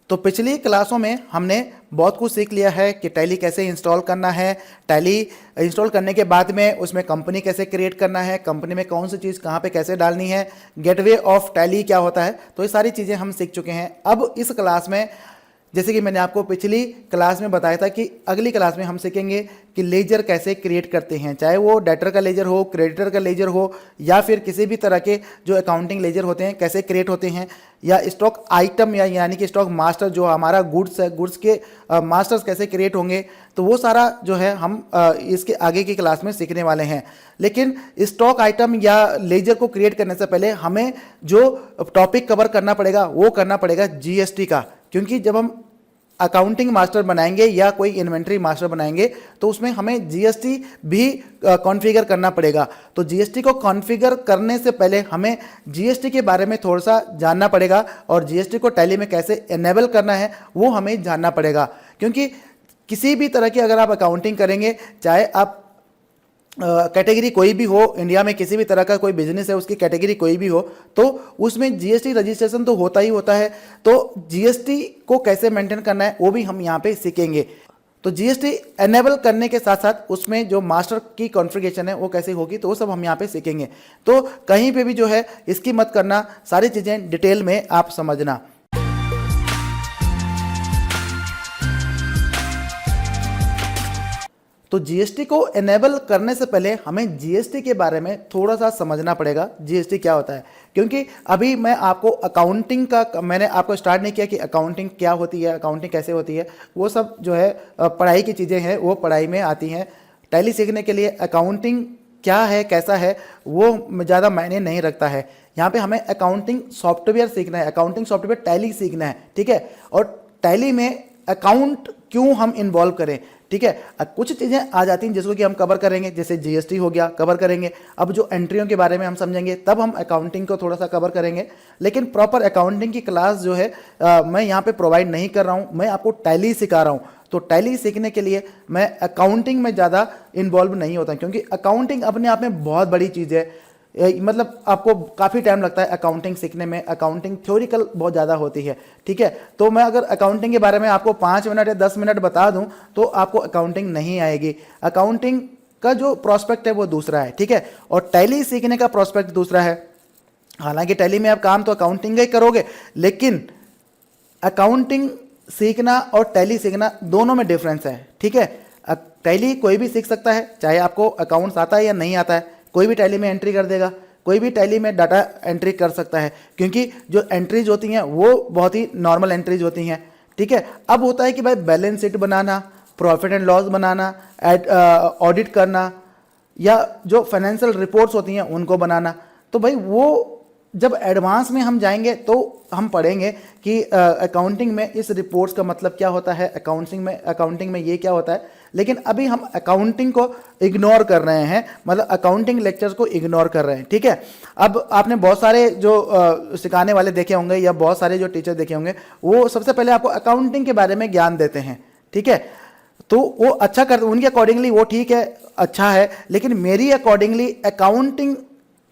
तो पिछली क्लासों में हमने बहुत कुछ सीख लिया है कि टैली कैसे इंस्टॉल करना है। टैली इंस्टॉल करने के बाद में उसमें कंपनी कैसे क्रिएट करना है, कंपनी में कौन सी चीज़ कहाँ पे कैसे डालनी है, गेटवे ऑफ टैली क्या होता है। तो ये सारी चीज़ें हम सीख चुके हैं। अब इस क्लास में जैसे कि मैंने आपको पिछली क्लास में बताया था कि अगली क्लास में हम सीखेंगे कि लेजर कैसे क्रिएट करते हैं, चाहे वो डेटर का लेजर हो, क्रेडिटर का लेजर हो, या फिर किसी भी तरह के जो अकाउंटिंग लेजर होते हैं कैसे क्रिएट होते हैं, या स्टॉक आइटम या यानी कि स्टॉक मास्टर जो हमारा गुड्स है, गुड्स के मास्टर्स कैसे क्रिएट होंगे। तो वो सारा जो है हम इसके आगे की क्लास में सीखने वाले हैं। लेकिन स्टॉक आइटम या लेजर को क्रिएट करने से पहले हमें जो टॉपिक कवर करना पड़ेगा वो करना पड़ेगा जीएसटी का, क्योंकि जब हम अकाउंटिंग मास्टर बनाएंगे या कोई इन्वेंट्री मास्टर बनाएंगे तो उसमें हमें जीएसटी भी कॉन्फ़िगर करना पड़ेगा। तो जीएसटी को कॉन्फ़िगर करने से पहले हमें जीएसटी के बारे में थोड़ा सा जानना पड़ेगा, और जीएसटी को टैली में कैसे इनेबल करना है वो हमें जानना पड़ेगा। क्योंकि किसी भी तरह की अगर आप अकाउंटिंग करेंगे, चाहे आप कैटेगरी कोई भी हो, इंडिया में किसी भी तरह का कोई बिजनेस है उसकी कैटेगरी कोई भी हो, तो उसमें जीएसटी रजिस्ट्रेशन तो होता ही होता है। तो जीएसटी को कैसे मेंटेन करना है वो भी हम यहाँ पे सीखेंगे। तो जीएसटी एनेबल करने के साथ साथ उसमें जो मास्टर की कॉन्फ़िगरेशन है वो कैसे होगी, तो वो सब हम यहाँ पे सीखेंगे। तो कहीं पे भी जो है इसकी मत करना, सारी चीज़ें डिटेल में आप समझना। तो जीएसटी को इनेबल करने से पहले हमें जीएसटी के बारे में थोड़ा सा समझना पड़ेगा, जीएसटी क्या होता है। क्योंकि अभी मैं आपको अकाउंटिंग का मैंने आपको स्टार्ट नहीं किया कि अकाउंटिंग क्या होती है, अकाउंटिंग कैसे होती है। वो सब जो है पढ़ाई की चीज़ें हैं, वो पढ़ाई में आती हैं। टैली सीखने के लिए अकाउंटिंग क्या है, कैसा है, वो ज़्यादा मायने नहीं रखता है। यहाँ पर हमें अकाउंटिंग सॉफ्टवेयर सीखना है, अकाउंटिंग सॉफ्टवेयर टैली सीखना है, ठीक है। और टैली में अकाउंट क्यों हम इन्वॉल्व करें, ठीक है। कुछ चीज़ें आ जाती हैं जिसको कि हम कवर करेंगे, जैसे जीएसटी हो गया, कवर करेंगे। अब जो एंट्रियों के बारे में हम समझेंगे तब हम अकाउंटिंग को थोड़ा सा कवर करेंगे। लेकिन प्रॉपर अकाउंटिंग की क्लास जो है मैं यहाँ पे प्रोवाइड नहीं कर रहा हूँ, मैं आपको टैली सिखा रहा हूँ। तो टैली सीखने के लिए मैं अकाउंटिंग में ज़्यादा इन्वॉल्व नहीं होता, क्योंकि अकाउंटिंग अपने आप में बहुत बड़ी चीज़ है। मतलब आपको काफ़ी टाइम लगता है अकाउंटिंग सीखने में, अकाउंटिंग थ्योरिकल बहुत ज़्यादा होती है, ठीक है। तो मैं अगर अकाउंटिंग के बारे में आपको 5 मिनट या 10 मिनट बता दूं तो आपको अकाउंटिंग नहीं आएगी। अकाउंटिंग का जो प्रोस्पेक्ट है वो दूसरा है, ठीक है, और टैली सीखने का प्रोस्पेक्ट दूसरा है। हालांकि टैली में आप काम तो अकाउंटिंग का ही करोगे, लेकिन अकाउंटिंग सीखना और टैली सीखना दोनों में डिफरेंस है, ठीक है। टैली कोई भी सीख सकता है, चाहे आपको अकाउंट्स आता है या नहीं आता है, कोई भी टैली में एंट्री कर देगा, कोई भी टैली में डाटा एंट्री कर सकता है, क्योंकि जो एंट्रीज होती हैं वो बहुत ही नॉर्मल एंट्रीज होती हैं, ठीक है। अब होता है कि भाई balance sheet banana, profit and loss banana, audit करना, या जो फाइनेंशियल रिपोर्ट्स होती हैं उनको बनाना। तो भाई वो जब एडवांस में हम जाएंगे तो हम पढ़ेंगे कि अकाउंटिंग में इस रिपोर्ट्स का मतलब क्या होता है, अकाउंटिंग में ये क्या होता है। लेकिन अभी हम अकाउंटिंग को इग्नोर कर रहे हैं, मतलब अकाउंटिंग लेक्चर्स को इग्नोर कर रहे हैं, ठीक है। अब आपने बहुत सारे जो सिखाने वाले देखे होंगे या बहुत सारे जो टीचर देखे होंगे, वो सबसे पहले आपको अकाउंटिंग के बारे में ज्ञान देते हैं, ठीक है। तो वो अच्छा करते, उनके अकॉर्डिंगली वो ठीक है, अच्छा है। लेकिन मेरी अकॉर्डिंगली अकाउंटिंग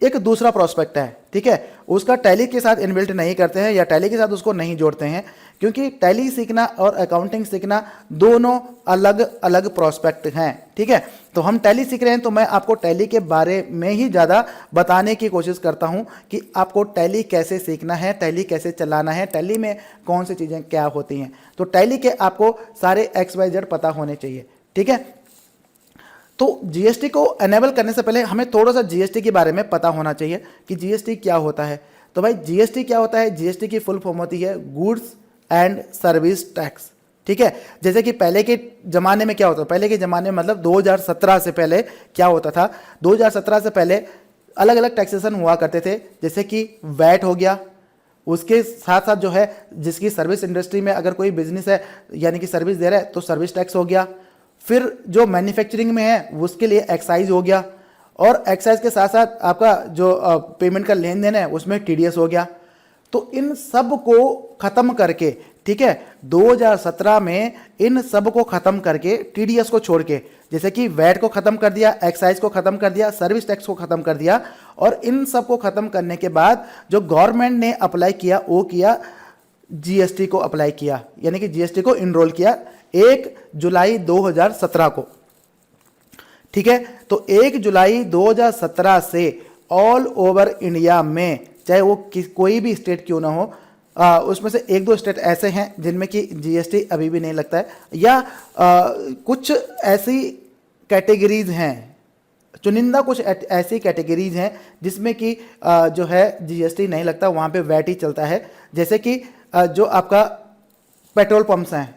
एक दूसरा प्रोस्पेक्ट है, ठीक है। उसका टैली के साथ इनबिल्ट नहीं करते हैं या टैली के साथ उसको नहीं जोड़ते हैं, क्योंकि टैली सीखना और अकाउंटिंग सीखना दोनों अलग अलग प्रोस्पेक्ट हैं, ठीक है। तो हम टैली सीख रहे हैं तो मैं आपको टैली के बारे में ही ज़्यादा बताने की कोशिश करता हूं कि आपको टैली कैसे सीखना है, टैली कैसे चलाना है, टैली में कौन सी चीज़ें क्या होती हैं। तो टैली के आपको सारे XYZ पता होने चाहिए, ठीक है। तो जीएसटी को एनेबल करने से पहले हमें थोड़ा सा जीएसटी के बारे में पता होना चाहिए कि जीएसटी क्या होता है। तो भाई जीएसटी क्या होता है, जीएसटी की फुल फॉर्म होती है गुड्स एंड सर्विस टैक्स, ठीक है। जैसे कि पहले के ज़माने में क्या होता था, पहले के ज़माने में मतलब 2017 से पहले क्या होता था, 2017 से पहले अलग अलग टैक्सेशन हुआ करते थे। जैसे कि वैट हो गया, उसके साथ साथ जो है जिसकी सर्विस इंडस्ट्री में अगर कोई बिजनेस है यानी कि सर्विस दे रहा है तो सर्विस टैक्स हो गया। फिर जो मैन्युफैक्चरिंग में है उसके लिए एक्साइज हो गया, और एक्साइज के साथ साथ आपका जो पेमेंट का लेन देन है उसमें टीडीएस हो गया। तो इन सब को ख़त्म करके, ठीक है, 2017 में इन सब को ख़त्म करके टीडीएस को छोड़ के, जैसे कि वैट को ख़त्म कर दिया, एक्साइज को ख़त्म कर दिया, सर्विस टैक्स को ख़त्म कर दिया, और इन सब को ख़त्म करने के बाद जो गवर्नमेंट ने अप्लाई किया वो किया जीएसटी को अप्लाई किया, यानी कि जीएसटी को इनरोल किया 1 जुलाई 2017 को। ठीक है, तो 1 जुलाई 2017 से ऑल ओवर इंडिया में, चाहे वो कोई भी स्टेट क्यों ना हो, उसमें से 1-2 स्टेट ऐसे हैं जिनमें कि जीएसटी अभी भी नहीं लगता है, या कुछ ऐसी कैटेगरीज हैं, चुनिंदा कुछ ऐसी कैटेगरीज हैं जिसमें कि जो है जीएसटी नहीं लगता, वहाँ पे वैट ही चलता है। जैसे कि जो आपका पेट्रोल पंप्स हैं,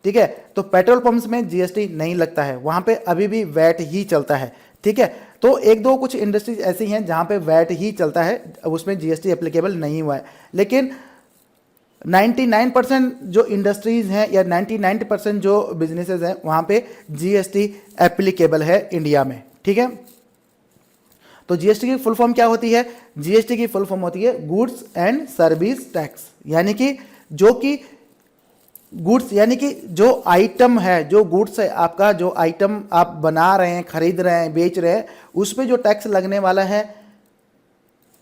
ठीक है, तो पेट्रोल पंप्स में जीएसटी नहीं लगता है, वहाँ पे अभी भी वैट ही चलता है। ठीक है, तो 1-2 कुछ इंडस्ट्रीज ऐसी हैं जहाँ पे वैट ही चलता है, उसमें जीएसटी एप्लीकेबल नहीं हुआ है। लेकिन 99% जो इंडस्ट्रीज हैं या 99% जो बिजनेसेस हैं वहाँ पे जीएसटी एप्लीकेबल है इंडिया में। ठीक है, तो जीएसटी की फुल फॉर्म क्या होती है? जीएसटी की फुल फॉर्म होती है गुड्स एंड सर्विस टैक्स, यानी कि जो कि गुड्स, यानी कि जो आइटम है, जो गुड्स है आपका, जो आइटम आप बना रहे हैं, खरीद रहे हैं, बेच रहे हैं, उस पर जो टैक्स लगने वाला है,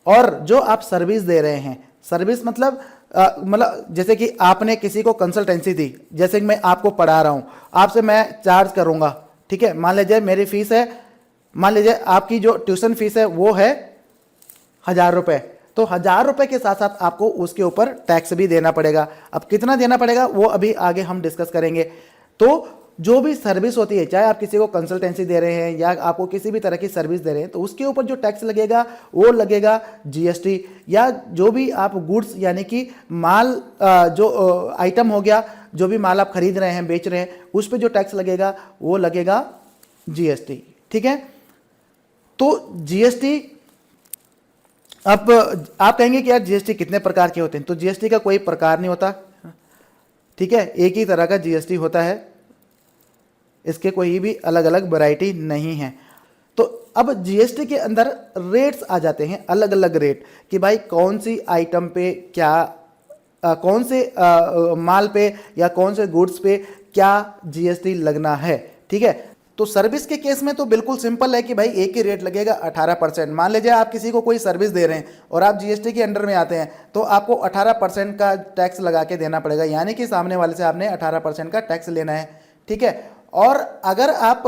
और जो आप सर्विस दे रहे हैं, सर्विस मतलब जैसे कि आपने किसी को कंसल्टेंसी दी, जैसे कि मैं आपको पढ़ा रहा हूं, आपसे मैं चार्ज करूंगा। ठीक है, मान लीजिए मेरी फीस है, मान लीजिए आपकी जो ट्यूशन फीस है वो है 1000 रुपये, तो 1000 रुपये के साथ साथ आपको उसके ऊपर टैक्स भी देना पड़ेगा। अब कितना देना पड़ेगा वो अभी आगे हम डिस्कस करेंगे। तो जो भी सर्विस होती है, चाहे आप किसी को कंसल्टेंसी दे रहे हैं या आपको किसी भी तरह की सर्विस दे रहे हैं, तो उसके ऊपर जो टैक्स लगेगा वो लगेगा जीएसटी। या जो भी आप गुड्स, यानी कि माल, जो आइटम हो गया, जो भी माल आप खरीद रहे हैं, बेच रहे हैं, उस पर जो टैक्स लगेगा वो लगेगा जीएसटी। ठीक है, तो जीएसटी, अब आप कहेंगे कि यार जीएसटी कितने प्रकार के होते हैं, तो जीएसटी का कोई प्रकार नहीं होता। ठीक है, एक ही तरह का जीएसटी होता है, इसके कोई भी अलग अलग वैरायटी नहीं है। तो अब जीएसटी के अंदर रेट्स आ जाते हैं, अलग अलग रेट, कि भाई कौन सी आइटम पे क्या, कौन से माल पे या कौन से गुड्स पे क्या जीएसटी लगना है। ठीक है, तो सर्विस के केस में तो बिल्कुल सिंपल है कि भाई एक ही रेट लगेगा 18%। मान लीजिए आप किसी को कोई सर्विस दे रहे हैं और आप जीएसटी के अंडर में आते हैं, तो आपको 18% का टैक्स लगा के देना पड़ेगा, यानी कि सामने वाले से आपने 18% का टैक्स लेना है। ठीक है, और अगर आप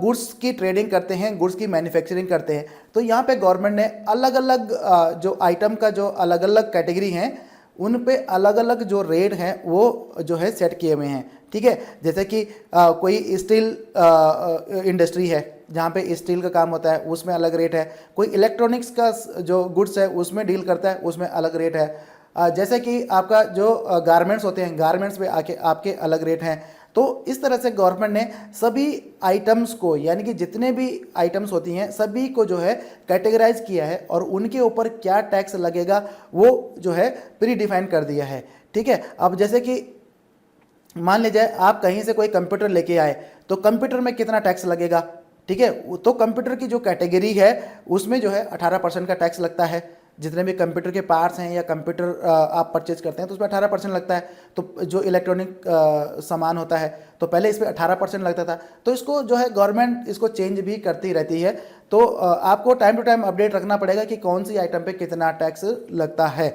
गुड्स की ट्रेडिंग करते हैं, गुड्स की मैन्युफैक्चरिंग करते हैं, तो यहाँ पे गवर्नमेंट ने अलग अलग जो आइटम का जो अलग अलग कैटेगरी हैं, उन पे अलग अलग जो रेट हैं वो जो है सेट किए हुए हैं। ठीक है, जैसे कि कोई स्टील इंडस्ट्री है जहाँ पे स्टील का काम होता है, उसमें अलग रेट है। कोई इलेक्ट्रॉनिक्स का जो गुड्स है उसमें डील करता है, उसमें अलग रेट है। जैसे कि आपका जो गारमेंट्स होते हैं, गारमेंट्स पे आके आपके अलग रेट हैं। तो इस तरह से गवर्नमेंट ने सभी आइटम्स को, यानी कि जितने भी आइटम्स होती हैं सभी को जो है कैटेगराइज किया है, और उनके ऊपर क्या टैक्स लगेगा वो जो है प्री डिफाइन कर दिया है। ठीक है, अब जैसे कि मान लीजिए आप कहीं से कोई कंप्यूटर लेके आए, तो कंप्यूटर में कितना टैक्स लगेगा। ठीक है, तो कंप्यूटर की जो कैटेगरी है उसमें जो है 18% का टैक्स लगता है। जितने भी कंप्यूटर के पार्ट्स हैं या कंप्यूटर आप परचेज करते हैं तो उसमें 18% लगता है। तो जो इलेक्ट्रॉनिक सामान होता है तो पहले इस पर 18% लगता था, तो इसको जो है गवर्नमेंट इसको चेंज भी करती रहती है। तो आपको टाइम टू टाइम अपडेट रखना पड़ेगा कि कौन सी आइटम पे कितना टैक्स लगता है।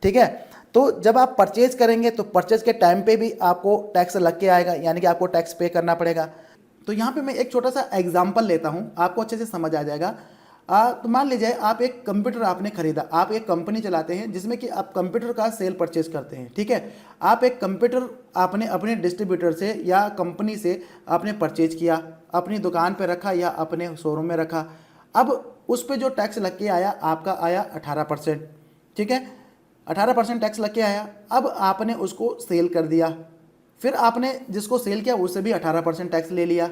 ठीक है, तो जब आप परचेज करेंगे तो परचेज के टाइम पे भी आपको टैक्स लग के आएगा, यानी कि आपको टैक्स पे करना पड़ेगा। तो यहाँ पे मैं एक छोटा सा एग्जाम्पल लेता हूँ, आपको अच्छे से समझ आ जाएगा। तो मान लीजिए आप एक कंप्यूटर आपने खरीदा, आप एक कंपनी चलाते हैं जिसमें कि आप कंप्यूटर का सेल परचेज करते हैं। ठीक है, आप एक कंप्यूटर आपने अपने डिस्ट्रीब्यूटर से या कंपनी से आपने परचेज किया, अपनी दुकान पे रखा या अपने शोरूम में रखा। अब उस पर जो टैक्स लग के आया आपका आया 18%। ठीक है, 18% टैक्स लग के आया। अब आपने उसको सेल कर दिया, फिर आपने जिसको सेल किया उससे भी 18% टैक्स ले लिया।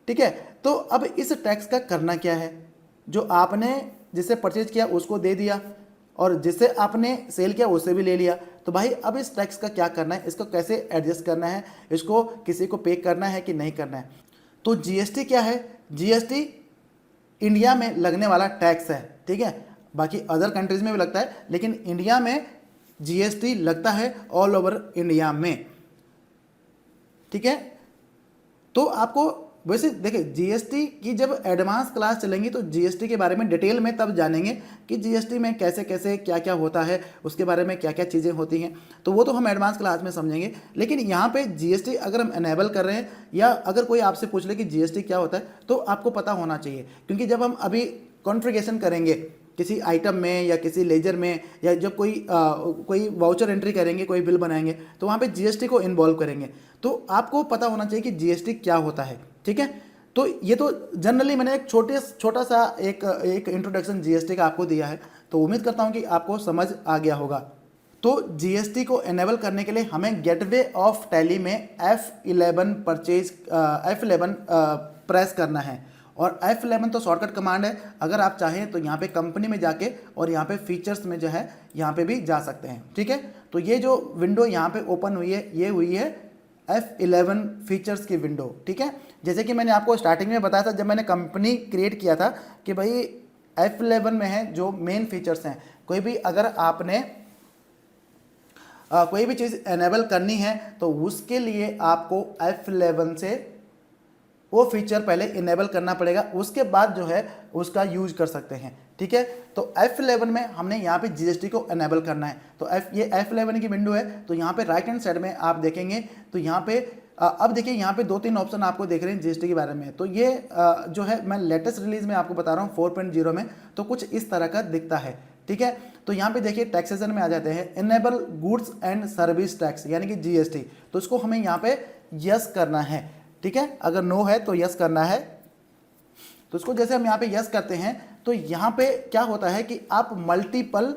ठीक है, तो अब इस टैक्स का करना क्या है? जो आपने जिससे परचेज किया उसको दे दिया और जिससे आपने सेल किया उससे भी ले लिया। तो भाई अब इस टैक्स का क्या करना है, इसको कैसे एडजस्ट करना है, इसको किसी को पे करना है कि नहीं करना है। तो जीएसटी क्या है? जीएसटी इंडिया में लगने वाला टैक्स है। ठीक है, बाकी अदर कंट्रीज में भी लगता है, लेकिन इंडिया में जीएसटी लगता है ऑल ओवर इंडिया में। ठीक है, तो आपको वैसे देखिए जीएसटी की जब एडवांस क्लास चलेंगी तो जीएसटी के बारे में डिटेल में तब जानेंगे कि जीएसटी में कैसे कैसे क्या क्या होता है, उसके बारे में क्या क्या चीज़ें होती हैं, तो वो तो हम एडवांस क्लास में समझेंगे। लेकिन यहाँ पे जीएसटी अगर हम एनेबल कर रहे हैं या अगर कोई आपसे पूछ ले कि जीएसटी क्या होता है तो आपको पता होना चाहिए, क्योंकि जब हम अभी कॉन्फ़िगरेशन करेंगे किसी आइटम में या किसी लेजर में, या जब कोई वाउचर एंट्री करेंगे, कोई बिल बनाएंगे, तो वहाँ पे जीएसटी को इन्वॉल्व करेंगे, तो आपको पता होना चाहिए कि जीएसटी क्या होता है। ठीक है, तो ये तो जनरली मैंने एक छोटा सा एक इंट्रोडक्शन जीएसटी का आपको दिया है, तो उम्मीद करता हूँ कि आपको समझ आ गया होगा। तो जीएसटी को एनेबल करने के लिए हमें गेटवे ऑफ टैली में F11 प्रेस करना है, और F11 तो शॉर्टकट कमांड है। अगर आप चाहें तो यहाँ पे कंपनी में जाके और यहाँ पे फीचर्स में जो है यहाँ पे भी जा सकते हैं। ठीक है, तो ये जो विंडो यहाँ पे ओपन हुई है ये हुई है F11 फीचर्स की विंडो। ठीक है, जैसे कि मैंने आपको स्टार्टिंग में बताया था जब मैंने कंपनी क्रिएट किया था कि भाई F11 में है जो मेन फीचर्स हैं, कोई भी अगर आपने कोई भी चीज़ एनेबल करनी है तो उसके लिए आपको F11 से वो फीचर पहले इनेबल करना पड़ेगा, उसके बाद जो है उसका यूज कर सकते हैं। ठीक है, तो F11 में हमने यहाँ पे जीएसटी को इनेबल करना है, तो ये F11 की विंडो है। तो यहाँ पे राइट हैंड साइड में आप देखेंगे तो यहाँ पे अब देखिए यहाँ पे 2-3 ऑप्शन आपको देख रहे हैं जीएसटी के बारे में। तो ये जो है मैं लेटेस्ट रिलीज में आपको बता रहा हूँ 4.0 में, तो कुछ इस तरह का दिखता है। ठीक है, तो यहाँ पे देखिए टैक्सेशन में आ जाते हैं, enable goods and service tax यानी कि जीएसटी, तो इसको हमें यहाँ पे यस करना है। ठीक है, अगर नो है तो यस करना है। तो इसको जैसे हम यहाँ पे यस करते हैं तो यहाँ पे क्या होता है कि आप मल्टीपल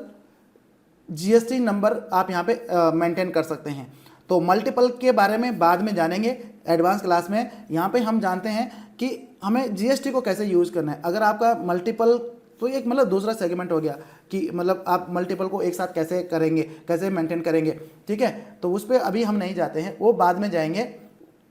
जीएसटी नंबर आप यहाँ पे मेंटेन कर सकते हैं। तो मल्टीपल के बारे में बाद में जानेंगे एडवांस क्लास में। यहाँ पे हम जानते हैं कि हमें जीएसटी को कैसे यूज़ करना है। अगर आपका मल्टीपल, तो एक मतलब दूसरा सेगमेंट हो गया कि मतलब आप मल्टीपल को एक साथ कैसे करेंगे, कैसे मेंटेन करेंगे। ठीक है, तो उस पर अभी हम नहीं जाते हैं, वो बाद में जाएंगे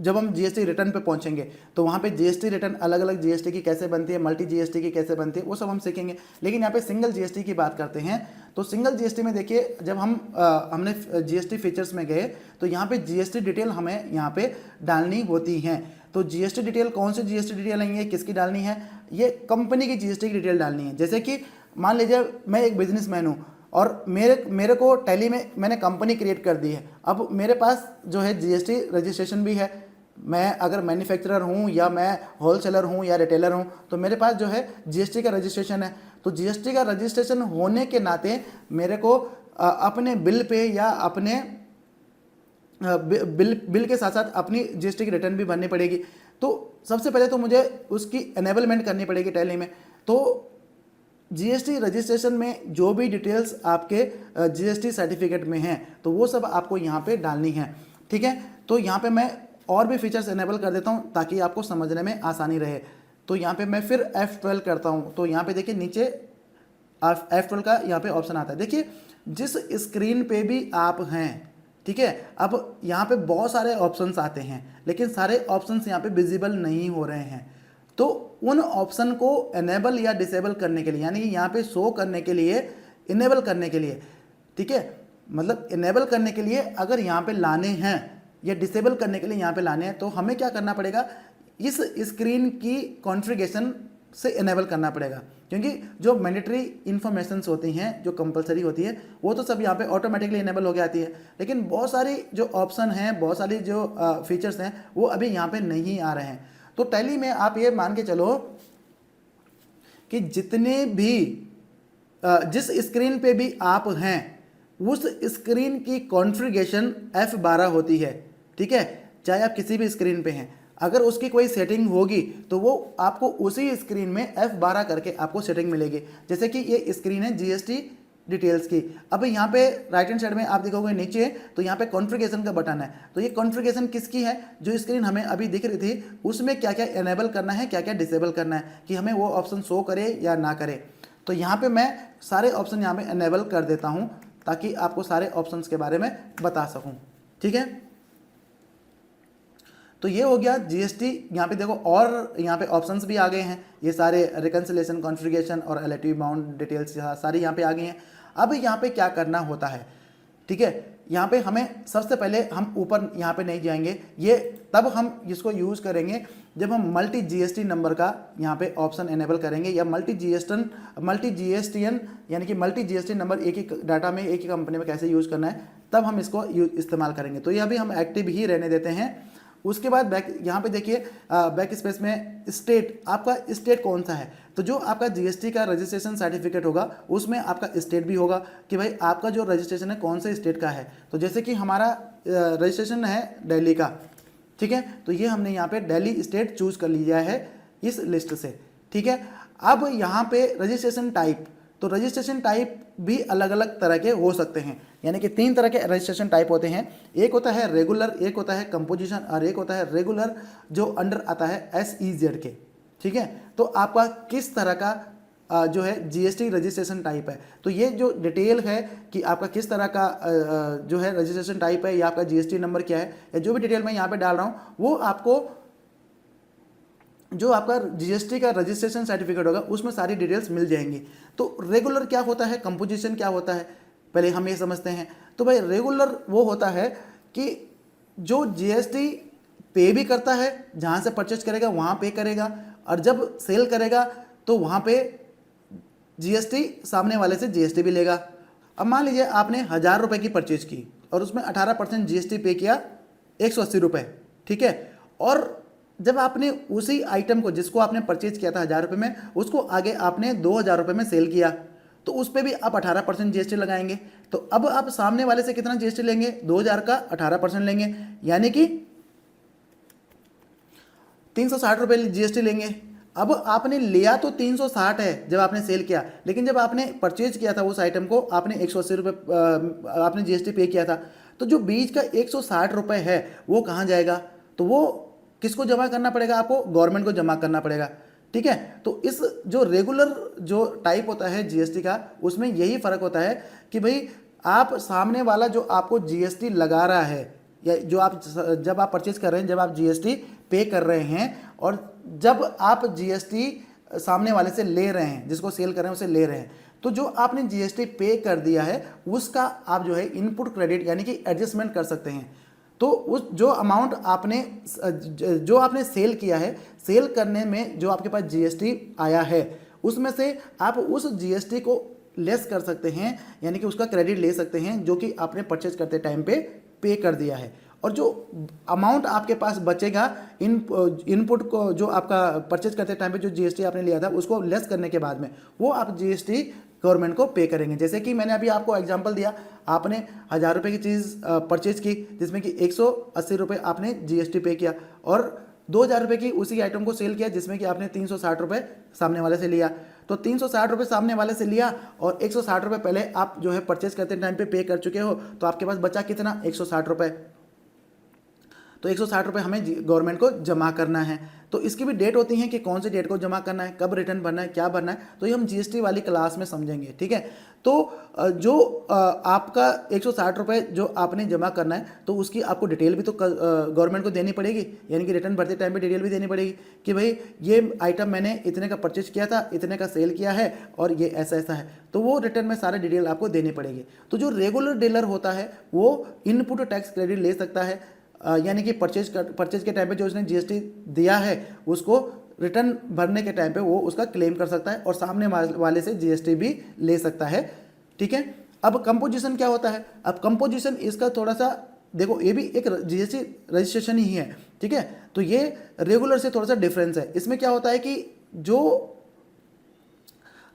जब हम जीएसटी रिटर्न पे पहुंचेंगे। तो वहाँ पे जीएसटी रिटर्न अलग अलग जीएसटी की कैसे बनती है, मल्टी जीएसटी की कैसे बनती है, वो सब हम सीखेंगे। लेकिन यहाँ पे सिंगल जीएसटी की बात करते हैं। तो सिंगल जीएसटी में देखिए जब हमने जीएसटी फीचर्स में गए तो यहाँ पे जीएसटी डिटेल हमें यहाँ पे डालनी होती हैं। तो जीएसटी डिटेल कौन सी जीएसटी डिटेल है, किसकी डालनी है, ये कंपनी की जीएसटी की डिटेल डालनी है। जैसे कि मान लीजिए मैं एक बिजनेसमैन हूँ और मेरे को टैली में मैंने कंपनी क्रिएट कर दी है। अब मेरे पास जो है जीएसटी रजिस्ट्रेशन भी है। मैं अगर मैन्युफैक्चरर हूँ या मैं होलसेलर हूँ या रिटेलर हूँ तो मेरे पास जो है जीएसटी का रजिस्ट्रेशन है। तो जीएसटी का रजिस्ट्रेशन होने के नाते मेरे को अपने बिल पे या अपने बिल के साथ साथ अपनी जीएसटी की रिटर्न भी भरनी पड़ेगी। तो सबसे पहले तो मुझे उसकी एनेबलमेंट करनी पड़ेगी टैली में। तो जीएसटी रजिस्ट्रेशन में जो भी डिटेल्स आपके जीएसटी सर्टिफिकेट में हैं तो वो सब आपको यहाँ पे डालनी है। ठीक है, तो यहाँ पे मैं और भी फीचर्स एनेबल कर देता हूँ ताकि आपको समझने में आसानी रहे। तो यहाँ पे मैं फिर F12 करता हूँ। तो यहाँ पे देखिए नीचे F12 का यहाँ पे ऑप्शन आता है। देखिए जिस स्क्रीन पे भी आप हैं, ठीक है, अब यहाँ पे बहुत सारे ऑप्शंस आते हैं लेकिन सारे ऑप्शंस यहाँ पे विजिबल नहीं हो रहे हैं। तो उन ऑप्शन को एनेबल या डिसेबल करने के लिए, यानी कि यहाँ पे शो करने के लिए, इनेबल करने के लिए, ठीक है, मतलब इनेबल करने के लिए अगर यहाँ पे लाने हैं या डिसेबल करने के लिए यहाँ पे लाने हैं तो हमें क्या करना पड़ेगा, इस स्क्रीन की कॉन्फ़िगरेशन से इनेबल करना पड़ेगा। क्योंकि जो मैंडेटरी इन्फॉर्मेशंस होती हैं, जो कंपलसरी होती है, वो तो सब यहाँ पे ऑटोमेटिकली इनेबल हो जाती है। लेकिन बहुत सारी जो ऑप्शन हैं, बहुत सारी जो फीचर्स हैं वो अभी यहाँ पे नहीं आ रहे हैं। तो टैली में आप ये मान के चलो कि जितने भी जिस स्क्रीन पे भी आप हैं उस स्क्रीन की कॉन्फ़िगरेशन F12 होती है। ठीक है, चाहे आप किसी भी स्क्रीन पे हैं, अगर उसकी कोई सेटिंग होगी तो वो आपको उसी स्क्रीन में F12 करके आपको सेटिंग मिलेगी। जैसे कि ये स्क्रीन है जीएसटी डिटेल्स की। अब यहाँ पे राइट हैंड साइड में आप देखोगे नीचे तो यहाँ पे कॉन्फ़िगरेशन का बटन है। तो ये कॉन्फ़िगरेशन किसकी है, जो स्क्रीन हमें अभी दिख रही थी उसमें क्या क्या इनेबल करना है, क्या क्या डिसेबल करना है, कि हमें वो ऑप्शन शो करे या ना करे। तो यहाँ पे मैं सारे ऑप्शन यहाँ पे इनेबल कर देता हूँ ताकि आपको सारे ऑप्शंस के बारे में बता सकूँ। ठीक है, तो ये हो गया जीएसटी। यहाँ पे देखो और यहाँ पे ऑप्शंस भी आ गए हैं, ये सारे रिकन्सिलेशन, कॉन्फ़िगरेशन और एलएटीवी बाउंड डिटेल्स सारी यहाँ पे आ गई हैं। अब यहाँ पे क्या करना होता है, ठीक है, यहाँ पे हमें सबसे पहले हम ऊपर यहाँ पे नहीं जाएंगे, ये तब हम इसको यूज़ करेंगे जब हम मल्टी जीएसटी नंबर का यहाँ पे ऑप्शन एनेबल करेंगे, या मल्टी जीएसटीएन यानी कि मल्टी जीएसटी नंबर एक ही डाटा में एक ही कंपनी में कैसे यूज़ करना है, तब हम इसको इस्तेमाल करेंगे। तो यह भी हम एक्टिव ही रहने देते हैं। उसके बाद बैक यहाँ पे देखिए बैक स्पेस में स्टेट, आपका स्टेट कौन सा है, तो जो आपका जीएसटी का रजिस्ट्रेशन सर्टिफिकेट होगा उसमें आपका स्टेट भी होगा कि भाई आपका जो रजिस्ट्रेशन है कौन से स्टेट का है। तो जैसे कि हमारा रजिस्ट्रेशन है दिल्ली का, ठीक है, तो ये हमने यहाँ पे दिल्ली स्टेट चूज कर लिया है इस लिस्ट से, ठीक है। अब यहाँ पे रजिस्ट्रेशन टाइप, तो रजिस्ट्रेशन टाइप भी अलग अलग तरह के हो सकते हैं, यानी कि 3 तरह के रजिस्ट्रेशन टाइप होते हैं। एक होता है रेगुलर, एक होता है कंपोजिशन और एक होता है रेगुलर जो अंडर आता है SEZ के, ठीक है। तो आपका किस तरह का जो है जीएसटी रजिस्ट्रेशन टाइप है, तो ये जो डिटेल है कि आपका किस तरह का जो है रजिस्ट्रेशन टाइप है या आपका जीएसटी नंबर क्या है, या जो भी डिटेल मैं यहाँ पे डाल रहा हूँ वो आपको जो आपका जीएसटी का रजिस्ट्रेशन सर्टिफिकेट होगा उसमें सारी डिटेल्स मिल जाएंगी। तो रेगुलर क्या होता है, कंपोजिशन क्या होता है, पहले हम ये समझते हैं। तो भाई रेगुलर वो होता है कि जो जीएसटी पे भी करता है, जहाँ से परचेज करेगा वहाँ पे करेगा, और जब सेल करेगा तो वहाँ पे जीएसटी सामने वाले से जीएसटी भी लेगा। अब मान लीजिए आपने 1000 रुपये की परचेज की और उसमें 18% जीएसटी पे किया 180 रुपये, ठीक है। और जब आपने उसी आइटम को जिसको आपने परचेज किया था 1000 रुपये में, उसको आगे आपने 2000 रुपये में सेल किया, तो उस पर भी आप 18% जीएसटी लगाएंगे। तो अब आप सामने वाले से कितना जीएसटी लेंगे, 2000 का 18% लेंगे, यानी कि 360 रुपये जीएसटी लेंगे। अब आपने लिया तो 360 है जब आपने सेल किया, लेकिन जब आपने परचेज किया था उस आइटम को आपने 180 रुपये आपने जीएसटी पे किया था, तो जो बीच का 160 रुपये है वो कहाँ जाएगा, तो वो किसको जमा करना पड़ेगा, आपको गवर्नमेंट को जमा करना पड़ेगा, ठीक है। तो इस जो रेगुलर जो टाइप होता है जीएसटी का, उसमें यही फ़र्क होता है कि भाई आप सामने वाला जो आपको जीएसटी लगा रहा है, या जो आप जब आप परचेज कर रहे हैं, जब आप जीएसटी पे कर रहे हैं, और जब आप जीएसटी सामने वाले से ले रहे हैं, जिसको सेल कर रहे हैं उसे ले रहे हैं, तो जो आपने जीएसटी पे कर दिया है उसका आप जो है इनपुट क्रेडिट यानी कि एडजस्टमेंट कर सकते हैं। तो उस जो अमाउंट आपने सेल किया है, सेल करने में जो आपके पास जीएसटी आया है उसमें से आप उस जीएसटी को लेस कर सकते हैं, यानी कि उसका क्रेडिट ले सकते हैं जो कि आपने परचेज करते टाइम पे कर दिया है। और जो अमाउंट आपके पास बचेगा इनपुट को जो आपका परचेज करते टाइम पे जो जीएसटी आपने लिया था उसको लेस करने के बाद में वो आप जीएसटी गवर्नमेंट को पे करेंगे। जैसे कि मैंने अभी आपको एग्जांपल दिया, आपने 1000 रुपये की चीज़ परचेज की जिसमें कि 180 रुपये आपने जीएसटी पे किया, और 2000 रुपये की उसी आइटम को सेल किया जिसमें कि आपने 360 रुपये सामने वाले से लिया। तो 360 रुपये सामने वाले से लिया और 160 रुपये पहले आप जो है परचेज करते टाइम पे कर चुके हो, तो आपके पास बचा कितना, 160 रुपये। तो 160 रुपये हमें गवर्नमेंट को जमा करना है। तो इसकी भी डेट होती है कि कौन सी डेट को जमा करना है, कब रिटर्न भरना है, क्या भरना है, तो ये हम जीएसटी वाली क्लास में समझेंगे, ठीक है। तो जो आपका 160 रुपये जो आपने जमा करना है, तो उसकी आपको डिटेल भी तो गवर्नमेंट को देनी पड़ेगी, यानी कि रिटर्न भरते टाइम पे डिटेल भी देनी पड़ेगी कि भाई ये आइटम मैंने इतने का परचेज किया था, इतने का सेल किया है और ये ऐसा ऐसा है, तो वो रिटर्न में सारे डिटेल आपको देनी पड़ेगी। तो जो रेगुलर डीलर होता है वो इनपुट टैक्स क्रेडिट ले सकता है, यानी कि परचेज के टाइम पे जो उसने जीएसटी दिया है उसको रिटर्न भरने के टाइम पे वो उसका क्लेम कर सकता है और सामने वाले से जीएसटी भी ले सकता है, ठीक है। अब कंपोजिशन क्या होता है, अब कंपोजिशन इसका थोड़ा सा देखो, ये भी एक जीएसटी रजिस्ट्रेशन ही है, ठीक है। तो ये रेगुलर से थोड़ा सा डिफरेंस है। इसमें क्या होता है कि जो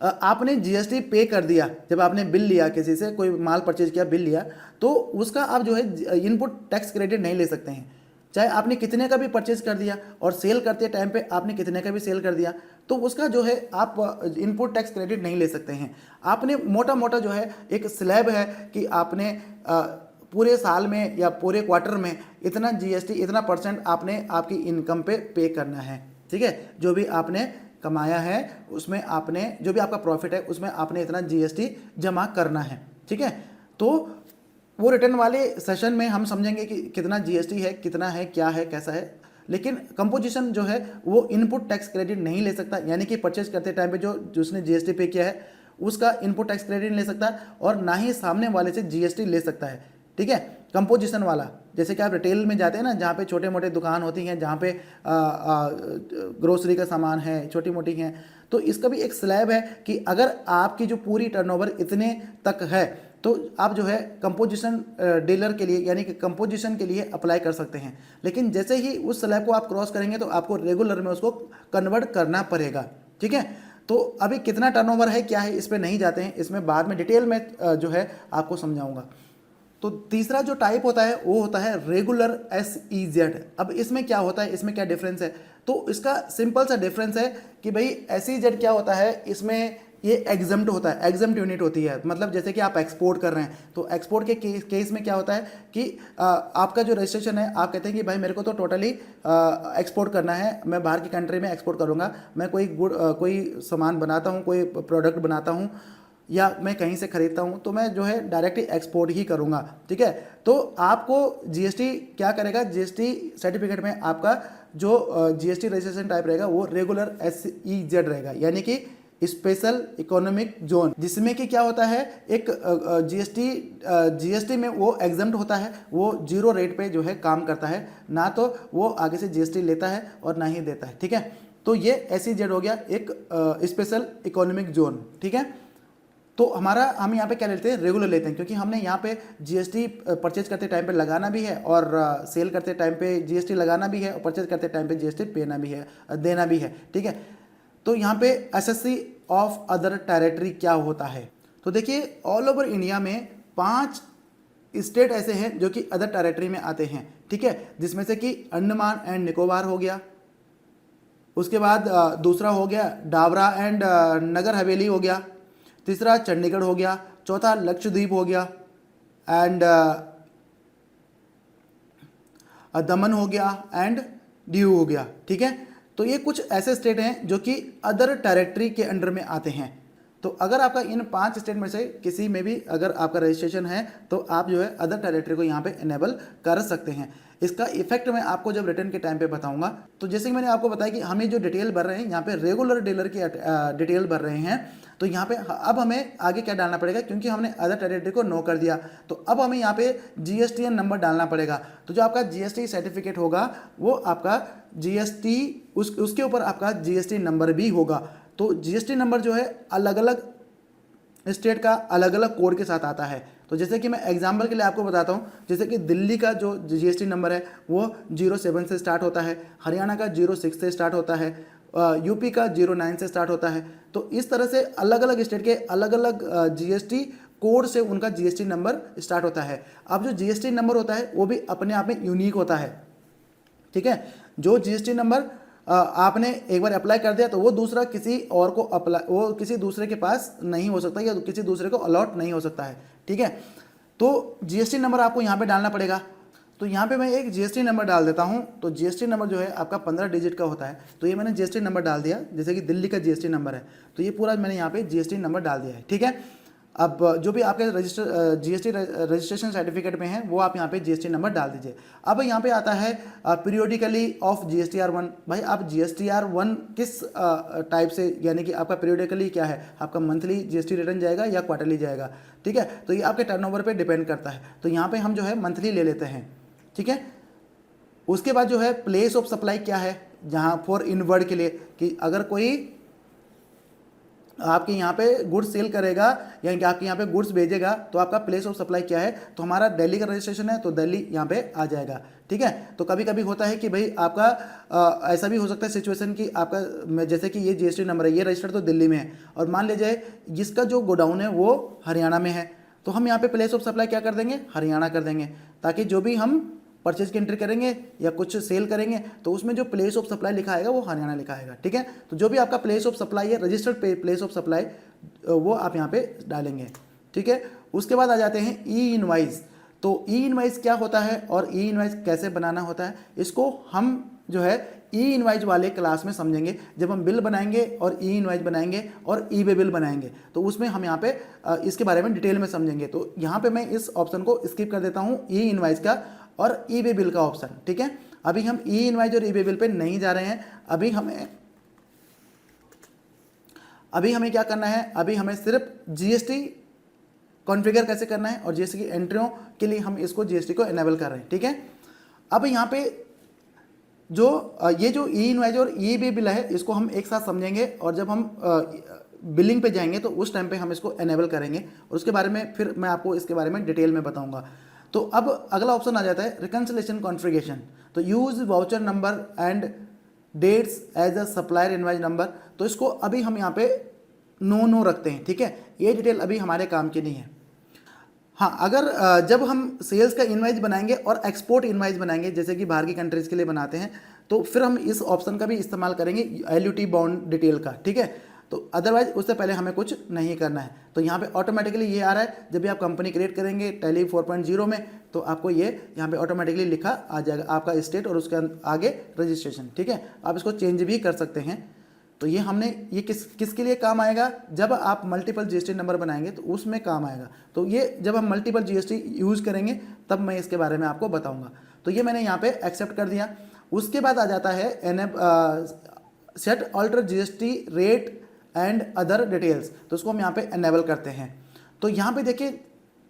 आपने जीएसटी पे कर दिया, जब आपने बिल लिया किसी से, कोई माल परचेज किया, बिल लिया, तो उसका आप जो है इनपुट टैक्स क्रेडिट नहीं ले सकते हैं। चाहे आपने कितने का भी परचेज कर दिया और सेल करते टाइम पे आपने कितने का भी सेल कर दिया, तो उसका जो है आप इनपुट टैक्स क्रेडिट नहीं ले सकते हैं। आपने मोटा मोटा जो है एक स्लैब है कि आपने पूरे साल में या पूरे क्वार्टर में इतना जीएसटी, इतना परसेंट आपने आपकी इनकम पे करना है, ठीक है। जो भी आपने कमाया है उसमें आपने, जो भी आपका प्रॉफिट है उसमें आपने इतना जीएसटी जमा करना है, ठीक है। तो वो रिटर्न वाले सेशन में हम समझेंगे कि कितना जीएसटी है, कितना है, क्या है, कैसा है। लेकिन कंपोजिशन जो है वो इनपुट टैक्स क्रेडिट नहीं ले सकता, यानी कि परचेज करते टाइम पे जो जिसने जीएसटी पे किया है उसका इनपुट टैक्स क्रेडिट नहीं ले सकता और ना ही सामने वाले से जीएसटी ले सकता है, ठीक है, कंपोजिशन वाला। जैसे कि आप रिटेल में जाते हैं ना, जहाँ पे छोटे मोटे दुकान होती हैं, जहाँ पे ग्रोसरी का सामान है, छोटी मोटी हैं, तो इसका भी एक स्लैब है कि अगर आपकी जो पूरी टर्नओवर इतने तक है तो आप जो है कंपोजिशन डीलर के लिए यानी कि कंपोजिशन के लिए अप्लाई कर सकते हैं। लेकिन जैसे ही उस स्लैब को आप क्रॉस करेंगे तो आपको रेगुलर में उसको कन्वर्ट करना पड़ेगा। ठीक है, तो अभी कितना टर्नओवर है क्या है इस पर नहीं जाते हैं, इसमें बाद में डिटेल में जो है आपको समझाऊंगा। तो तीसरा जो टाइप होता है वो होता है रेगुलर SEZ। अब इसमें क्या होता है, इसमें क्या डिफरेंस है? तो इसका सिंपल सा डिफरेंस है कि भाई SEZ क्या होता है, इसमें ये एग्जम्प्ट होता है, एग्जम्प्ट यूनिट होती है। मतलब जैसे कि आप एक्सपोर्ट कर रहे हैं तो एक्सपोर्ट के केस में क्या होता है कि आपका जो रजिस्ट्रेशन है, आप कहते हैं कि भाई मेरे को तो टोटली एक्सपोर्ट करना है, मैं बाहर की कंट्री में एक्सपोर्ट करूँगा, मैं कोई सामान बनाता हूँ, कोई प्रोडक्ट बनाता हूँ या मैं कहीं से खरीदता हूँ, तो मैं जो है डायरेक्टली एक्सपोर्ट ही करूँगा। ठीक है, तो आपको GST क्या करेगा, GST सर्टिफिकेट में आपका जो GST रजिस्ट्रेशन टाइप रहेगा वो रेगुलर SEZ रहेगा, यानी कि स्पेशल इकोनॉमिक जोन, जिसमें कि क्या होता है एक GST में वो एग्जम्प्ट होता है, वो 0 रेट पे जो है काम करता है, ना तो वो आगे से GST लेता है और ना ही देता है। ठीक है, तो ये SEZ हो गया एक स्पेशल इकोनॉमिक जोन। ठीक है, तो हम यहाँ पे क्या लेते हैं, रेगुलर लेते हैं, क्योंकि हमने यहाँ पे GST परचेज करते टाइम पे लगाना भी है और सेल करते टाइम पे GST लगाना भी है और परचेज करते टाइम पे GST पेना भी है, देना भी है। ठीक है, तो यहाँ पे SSC ऑफ अदर टेरिटरी क्या होता है, तो देखिए ऑल ओवर इंडिया में 5 स्टेट ऐसे हैं जो कि अदर टेरिटरी में आते हैं। ठीक है, जिसमें से कि अंडमान एंड निकोबार हो गया, उसके बाद दूसरा हो गया डाबरा एंड नगर हवेली हो गया, तीसरा चंडीगढ़ हो गया, चौथा लक्षद्वीप हो गया एंड दमन हो गया एंड दीव हो गया। ठीक है, तो ये कुछ ऐसे स्टेट हैं जो कि अदर टेरिटरी के अंडर में आते हैं। तो अगर आपका इन 5 स्टेट में से किसी में भी अगर आपका रजिस्ट्रेशन है तो आप जो है अदर टेरिटरी को यहाँ पे इनेबल कर सकते हैं। इसका इफेक्ट मैं आपको जब रिटर्न के टाइम पे बताऊंगा। तो जैसे कि मैंने आपको बताया कि हमें जो डिटेल भर रहे हैं यहाँ पे रेगुलर डीलर की डिटेल भर रहे हैं, तो यहाँ पे अब हमें आगे क्या डालना पड़ेगा, क्योंकि हमने अदर टेरिटरी को नो कर दिया तो अब हमें यहाँ पे GSTN नंबर डालना पड़ेगा। तो जो आपका GST सर्टिफिकेट होगा वो आपका GST उसके ऊपर आपका GST नंबर भी होगा। तो GST नंबर जो है अलग अलग स्टेट का अलग अलग कोड के साथ आता है। तो जैसे कि मैं एग्जांपल के लिए आपको बताता हूँ, जैसे कि दिल्ली का जो GST नंबर है वो 07 से स्टार्ट होता है, हरियाणा का 06 से स्टार्ट होता है, यूपी का 09 से स्टार्ट होता है। तो इस तरह से अलग अलग स्टेट के अलग अलग GST कोड से उनका GST नंबर स्टार्ट होता है। अब जो GST नंबर होता है वो भी अपने आप में यूनिक होता है। ठीक है, जो GST नंबर आपने एक बार अप्लाई कर दिया तो वो दूसरा किसी और को वो किसी दूसरे के पास नहीं हो सकता या किसी दूसरे को अलॉट नहीं हो सकता है। ठीक है, तो GST नंबर आपको यहाँ पे डालना पड़ेगा। तो यहाँ पे मैं एक GST नंबर डाल देता हूँ। तो GST नंबर जो है आपका 15 डिजिट का होता है। तो ये मैंने GST नंबर डाल दिया, जैसे कि दिल्ली का GST नंबर है तो ये पूरा मैंने यहाँ पे GST नंबर डाल दिया है। ठीक है, अब जो भी आपके GST रजिस्ट्रेशन सर्टिफिकेट में है वो आप यहाँ पे GST नंबर डाल दीजिए। अब यहाँ पे आता है पीरियोडिकली ऑफ GSTR1। भाई आप GSTR1 किस टाइप से, यानी कि आपका पीरियोडिकली क्या है, आपका मंथली GST रिटर्न जाएगा या क्वार्टरली जाएगा। ठीक है, तो ये आपके टर्नओवर पे डिपेंड करता है। तो यहाँ पे हम जो है मंथली ले लेते हैं। ठीक है, उसके बाद जो है प्लेस ऑफ सप्लाई क्या है, जहाँ फॉर इनवर्ड के लिए कि अगर कोई आपके यहाँ पे गुड्स सेल करेगा यानी कि आपके यहाँ पे गुड्स भेजेगा तो आपका प्लेस ऑफ सप्लाई क्या है, तो हमारा दिल्ली का रजिस्ट्रेशन है तो दिल्ली यहाँ पे आ जाएगा। ठीक है, तो कभी कभी होता है कि भाई आपका ऐसा भी हो सकता है सिचुएशन कि आपका जैसे कि ये GST नंबर है, ये रजिस्टर्ड तो दिल्ली में है और मान लीजिए जिसका जो गोडाउन है वो हरियाणा में है, तो हम यहाँ पे प्लेस ऑफ सप्लाई क्या कर देंगे, हरियाणा कर देंगे, ताकि जो भी हम परचेज की एंट्री करेंगे या कुछ सेल करेंगे तो उसमें जो प्लेस ऑफ सप्लाई लिखा आएगा वो हरियाणा लिखा आएगा। ठीक है, तो जो भी आपका प्लेस ऑफ सप्लाई है, रजिस्टर्ड प्लेस ऑफ सप्लाई, वो आप यहाँ पे डालेंगे। ठीक है, उसके बाद आ जाते हैं ई इनवाइस। तो ई इनवाइस क्या होता है और ई इनवाइस कैसे बनाना होता है, इसको हम जो है ई इनवाइस वाले क्लास में समझेंगे जब हम बिल बनाएंगे और ई इनवाइस बनाएंगे और ई वे बिल बनाएंगे, तो उसमें हम यहाँ पे इसके बारे में डिटेल में समझेंगे। तो यहाँ पे मैं इस ऑप्शन को स्किप कर देता हूँ, ई इनवाइस का और ई वे बिल का ऑप्शन। ठीक है, अभी हम ई इनवाइस और ई वे बिल पे नहीं जा रहे हैं। अभी हमें क्या करना है, अभी हमें सिर्फ GST कॉन्फ़िगर कैसे करना है, और जीएसटी की एंट्रियों के लिए हम इसको जीएसटी को इनेबल कर रहे हैं। ठीक है, अब यहाँ पे जो ये जो ई इनवाइज और ई बी बिल है इसको हम एक साथ समझेंगे, और जब हम बिलिंग पे जाएंगे तो उस टाइम पे हम इसको इनेबल करेंगे, और उसके बारे में फिर मैं आपको इसके बारे में डिटेल में बताऊंगा। तो अब अगला ऑप्शन आ जाता है रिकन्सिलेशन कॉन्फ़िगरेशन। तो use voucher number and dates as a supplier invoice number. तो इसको अभी हम यहाँ पे नो रखते हैं। ठीक है, ये डिटेल अभी हमारे काम की नहीं है। हाँ, अगर जब हम सेल्स का इनवाइस बनाएंगे और एक्सपोर्ट इनवाइस बनाएंगे, जैसे कि बाहर की कंट्रीज़ के लिए बनाते हैं, तो फिर हम इस ऑप्शन का भी इस्तेमाल करेंगे एलयूटी बाउंड डिटेल का। ठीक है, तो अदरवाइज उससे पहले हमें कुछ नहीं करना है। तो यहाँ पे ऑटोमेटिकली ये आ रहा है, जब भी आप कंपनी क्रिएट करेंगे टैली 4.0 में, तो आपको ये यहाँ पे ऑटोमेटिकली लिखा आ जाएगा आपका स्टेट और उसके आगे रजिस्ट्रेशन। ठीक है, आप इसको चेंज भी कर सकते हैं। तो ये हमने ये किसके लिए काम आएगा, जब आप मल्टीपल जीएसटी नंबर बनाएंगे तो उसमें काम आएगा। तो ये जब हम मल्टीपल जीएसटी यूज़ करेंगे तब मैं इसके बारे में आपको बताऊंगा। तो ये मैंने यहाँ पे एक्सेप्ट कर दिया। उसके बाद आ जाता है set alter GST rate and other details. तो उसको हम यहाँ पे एनेबल करते हैं। तो यहाँ पे देखिए,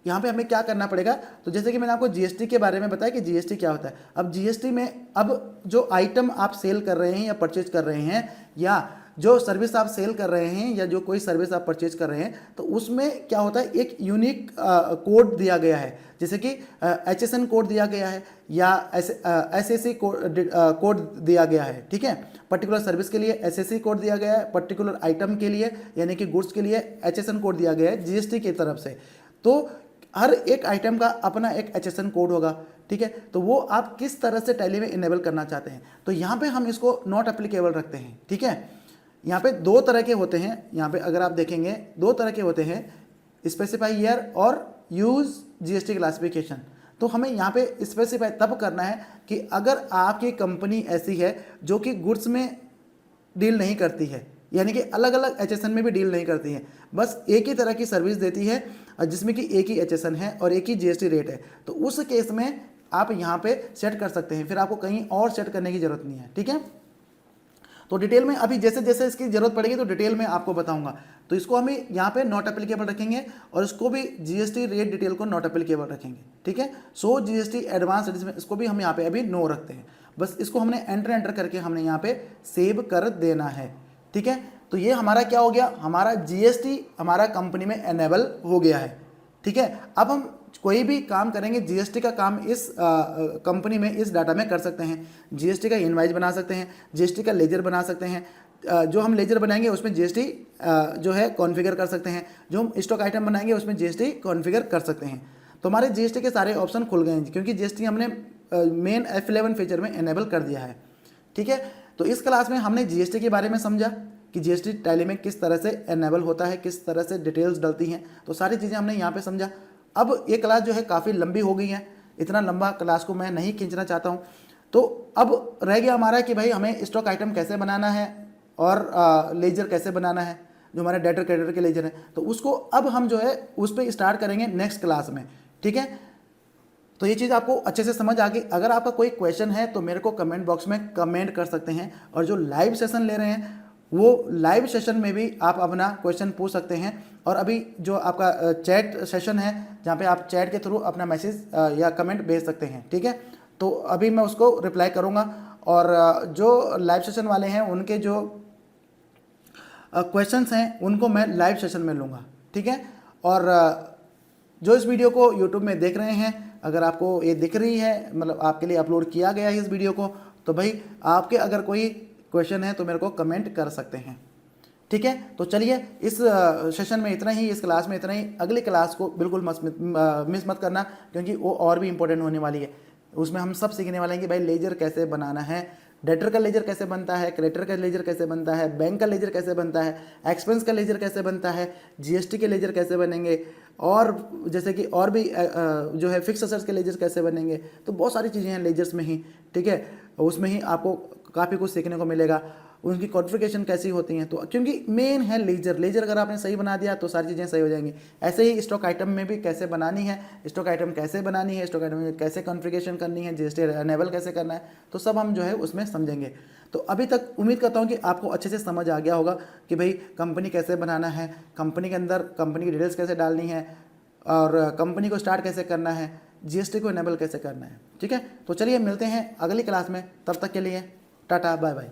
यहाँ पे हमें क्या करना पड़ेगा। तो जैसे कि मैंने आपको जीएसटी के बारे में बताया कि जीएसटी क्या होता है। अब जीएसटी में अब जो आइटम आप सेल कर रहे हैं या परचेज कर रहे हैं, या जो सर्विस आप सेल कर रहे हैं, या जो कोई सर्विस आप परचेज कर रहे हैं, तो उसमें क्या होता है, एक यूनिक कोड दिया गया है, जैसे कि HSN कोड दिया गया है, या SAC कोड दिया गया है। ठीक है, पर्टिकुलर सर्विस के लिए SAC कोड दिया गया है, पर्टिकुलर आइटम के लिए यानी कि गुड्स के लिए HSN कोड दिया गया है जीएसटी की तरफ से। तो हर एक आइटम का अपना एक HSN कोड होगा। ठीक है, तो वो आप किस तरह से टैली में इनेबल करना चाहते हैं, तो यहाँ पे हम इसको नॉट एप्लीकेबल रखते हैं। ठीक है, यहाँ पे दो तरह के होते हैं। यहाँ पे अगर आप देखेंगे दो तरह के होते हैं, स्पेसिफाई ईयर और यूज जीएसटी क्लासिफिकेशन। तो हमें यहाँ पे स्पेसिफाई तब करना है कि अगर आपकी कंपनी ऐसी है जो कि गुड्स में डील नहीं करती है, यानी कि अलग अलग HSN में भी डील नहीं करती है, बस एक ही तरह की सर्विस देती है जिसमें कि एक ही HSN है और एक ही जीएसटी रेट है, तो उस केस में आप यहाँ पे सेट कर सकते हैं। फिर आपको कहीं और सेट करने की जरूरत नहीं है। ठीक है, तो डिटेल में अभी जैसे जैसे इसकी जरूरत पड़ेगी तो डिटेल में आपको बताऊंगा। तो इसको हमें यहाँ पे नॉट एप्लीकेबल रखेंगे, और इसको भी जीएसटी रेट डिटेल को नॉट एप्लीकेबल रखेंगे। ठीक है, सो जीएसटी एडवांस इसको भी हम यहाँ पे अभी नो रखते हैं। बस इसको हमने एंटर करके हमने यहाँ पे सेव कर देना है। ठीक है, तो ये हमारा क्या हो गया, हमारा जीएसटी हमारा कंपनी में एनेबल हो गया है। ठीक है, अब हम कोई भी काम करेंगे जीएसटी का काम इस कंपनी में इस डाटा में कर सकते हैं। जीएसटी का इनवाइस बना सकते हैं, जीएसटी का लेजर बना सकते हैं। जो हम लेजर बनाएंगे उसमें जीएसटी जो है कॉन्फ़िगर कर सकते हैं। जो हम स्टॉक आइटम बनाएंगे उसमें जीएसटी कॉन्फ़िगर कर सकते हैं। तो हमारे जीएसटी के सारे ऑप्शन खुल गए हैं, क्योंकि जीएसटी हमने मेन F11 फीचर में एनेबल कर दिया है। ठीक है, तो इस क्लास में हमने जीएसटी के बारे में समझा कि जीएसटी टैली में किस तरह से एनेबल होता है, किस तरह से डिटेल्स डलती हैं। तो सारी चीज़ें हमने यहाँ पे समझा। अब ये क्लास जो है काफ़ी लंबी हो गई है, इतना लंबा क्लास को मैं नहीं खींचना चाहता हूँ। तो अब रह गया हमारा कि भाई हमें स्टॉक आइटम कैसे बनाना है और लेजर कैसे बनाना है, जो हमारे डेटर क्रेडिटर के लेजर है। तो उसको अब हम जो है उस पर स्टार्ट करेंगे नेक्स्ट क्लास में। ठीक है, तो ये चीज़ आपको अच्छे से समझ आ गई। अगर आपका कोई क्वेश्चन है तो मेरे को कमेंट बॉक्स में कमेंट कर सकते हैं, और जो लाइव सेशन ले रहे हैं वो लाइव सेशन में भी आप अपना क्वेश्चन पूछ सकते हैं। और अभी जो आपका चैट सेशन है जहाँ पे आप चैट के थ्रू अपना मैसेज या कमेंट भेज सकते हैं। ठीक है, तो अभी मैं उसको रिप्लाई करूँगा, और जो लाइव सेशन वाले हैं उनके जो क्वेश्चंस हैं उनको मैं लाइव सेशन में लूँगा। ठीक है, और जो इस वीडियो को यूट्यूब में देख रहे हैं, अगर आपको ये दिख रही है, मतलब आपके लिए अपलोड किया गया है इस वीडियो को, तो भाई आपके अगर कोई क्वेश्चन है तो मेरे को कमेंट कर सकते हैं। ठीक है, तो चलिए इस सेशन में इतना ही, इस क्लास में इतना ही। अगली क्लास को बिल्कुल मिस मत करना, क्योंकि वो और भी इंपॉर्टेंट होने वाली है। उसमें हम सब सीखने वाले हैं कि भाई लेजर कैसे बनाना है, डेटर का लेजर कैसे बनता है, क्रेडिटर का लेजर कैसे बनता है, बैंक का लेजर कैसे बनता है, एक्सपेंस का लेजर कैसे बनता है, जीएसटी के लेजर कैसे बनेंगे, और जैसे कि और भी जो है फिक्स असेट्स के लेजर कैसे बनेंगे। तो बहुत सारी चीज़ें हैं लेजर्स में ही। ठीक है, उसमें ही आपको काफ़ी कुछ सीखने को मिलेगा। उनकी कॉन्फ़िगरेशन कैसी होती हैं, तो क्योंकि मेन है लेजर अगर आपने सही बना दिया तो सारी चीज़ें सही हो जाएंगी। ऐसे ही स्टॉक आइटम में भी कैसे बनानी है, स्टॉक आइटम कैसे बनानी है, स्टॉक आइटम में कैसे कॉन्फ़िगरेशन करनी है, जीएसटी एनेबल कैसे करना है, तो सब हम जो है उसमें समझेंगे। तो अभी तक उम्मीद करता हूँ कि आपको अच्छे से समझ आ गया होगा कि भाई कंपनी कैसे बनाना है, कंपनी के अंदर कंपनी की डिटेल्स कैसे डालनी है, और कंपनी को स्टार्ट कैसे करना है, जीएसटी को इनेबल कैसे करना है। ठीक है, तो चलिए मिलते हैं अगली क्लास में, तब तक के लिए टाटा बाय बाय।